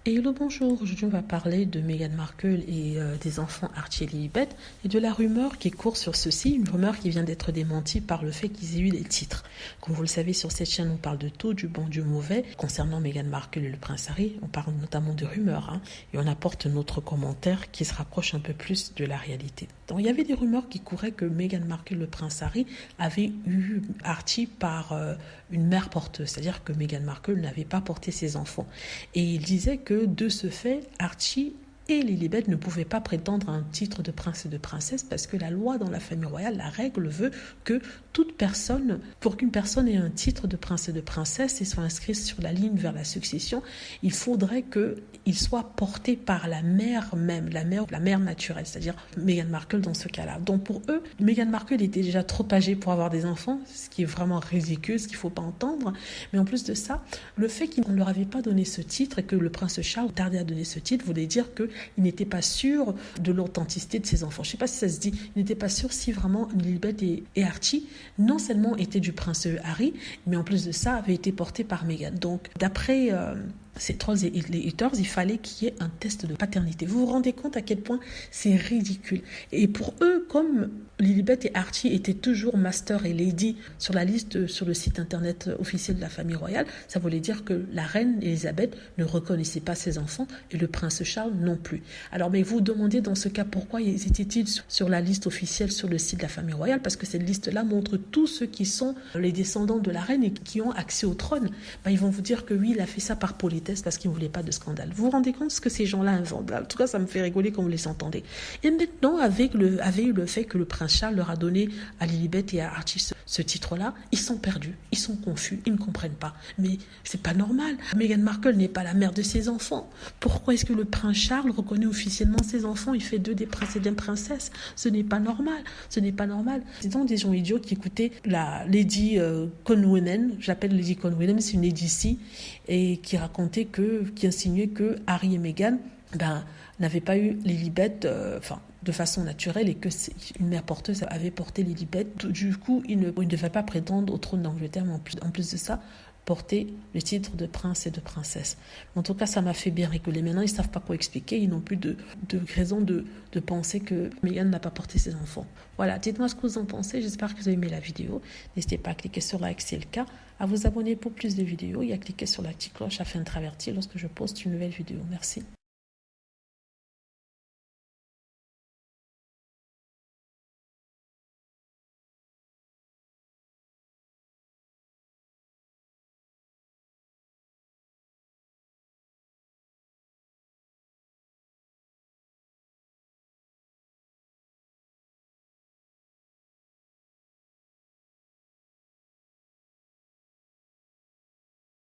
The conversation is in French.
Hello, bonjour. Aujourd'hui, on va parler de Meghan Markle et des enfants Archie et Lilibet et de la rumeur qui court sur ceci, une rumeur qui vient d'être démentie par le fait qu'ils aient eu des titres. Comme vous le savez, sur cette chaîne, on parle de tout, du bon, du mauvais. Concernant Meghan Markle et le prince Harry, on parle notamment de rumeurs et on apporte notre commentaire qui se rapproche un peu plus de la réalité. Donc, il y avait des rumeurs qui couraient que Meghan Markle et le prince Harry avaient eu Archie par une mère porteuse, c'est-à-dire que Meghan Markle n'avait pas porté ses enfants. Et il disait que de ce fait, Archie et Lilibet ne pouvaient pas prétendre à un titre de prince et de princesse parce que la loi dans la famille royale, la règle veut que toute personne, pour qu'une personne ait un titre de prince et de princesse et soit inscrite sur la ligne vers la succession, il faudrait qu'il soit porté par la mère même, la mère naturelle, c'est-à-dire Meghan Markle dans ce cas-là. Donc pour eux, Meghan Markle était déjà trop âgée pour avoir des enfants, ce qui est vraiment ridicule, ce qu'il ne faut pas entendre. Mais en plus de ça, le fait qu'on ne leur avait pas donné ce titre et que le prince Charles tardait à donner ce titre voulait dire qu'il n'était pas sûr de l'authenticité de ses enfants. Je ne sais pas si ça se dit. Il n'était pas sûr si vraiment Lilibet et Archie non seulement étaient du prince Harry, mais en plus de ça avaient été portés par Meghan. Donc d'après ces trolls et les haters, il fallait qu'il y ait un test de paternité. Vous vous rendez compte à quel point c'est ridicule. Et pour eux, comme Lilibet et Archie étaient toujours master et lady sur la liste, sur le site internet officiel de la famille royale, ça voulait dire que la reine Elisabeth ne reconnaissait pas ses enfants et le prince Charles non plus. Alors, mais vous vous demandez dans ce cas pourquoi étaient-ils sur la liste officielle sur le site de la famille royale? Parce que cette liste-là montre tous ceux qui sont les descendants de la reine et qui ont accès au trône. Ben, ils vont vous dire que oui, il a fait ça par politesse parce qu'il ne voulait pas de scandale. Vous vous rendez compte de ce que ces gens-là inventent? En tout cas, ça me fait rigoler quand vous les entendez. Et maintenant, avec le fait que le prince Charles leur a donné à Lilibet et à Archie ce titre-là, ils sont perdus, ils sont confus, ils ne comprennent pas. Mais c'est pas normal. Meghan Markle n'est pas la mère de ses enfants. Pourquoi est-ce que le prince Charles reconnaît officiellement ses enfants? Il fait d'eux des princes et des princesses. Ce n'est pas normal. Ce n'est pas normal. C'est donc des gens idiots qui écoutaient la Lady Conwenham, j'appelle Lady Conwenham, c'est une lady ici, et qui racontait qui insinuait que Harry et Meghan n'avaient pas eu Lilibet, de façon naturelle, et que une mère porteuse avait porté Lilibet. Du coup, il ne devait pas prétendre au trône d'Angleterre, mais en plus de ça, porter le titre de prince et de princesse. En tout cas, ça m'a fait bien rigoler. Maintenant, ils ne savent pas quoi expliquer. Ils n'ont plus de raison de penser que Meghan n'a pas porté ses enfants. Voilà, dites-moi ce que vous en pensez. J'espère que vous avez aimé la vidéo. N'hésitez pas à cliquer sur like si c'est le cas, à vous abonner pour plus de vidéos et à cliquer sur la petite cloche afin de être averti lorsque je poste une nouvelle vidéo. Merci.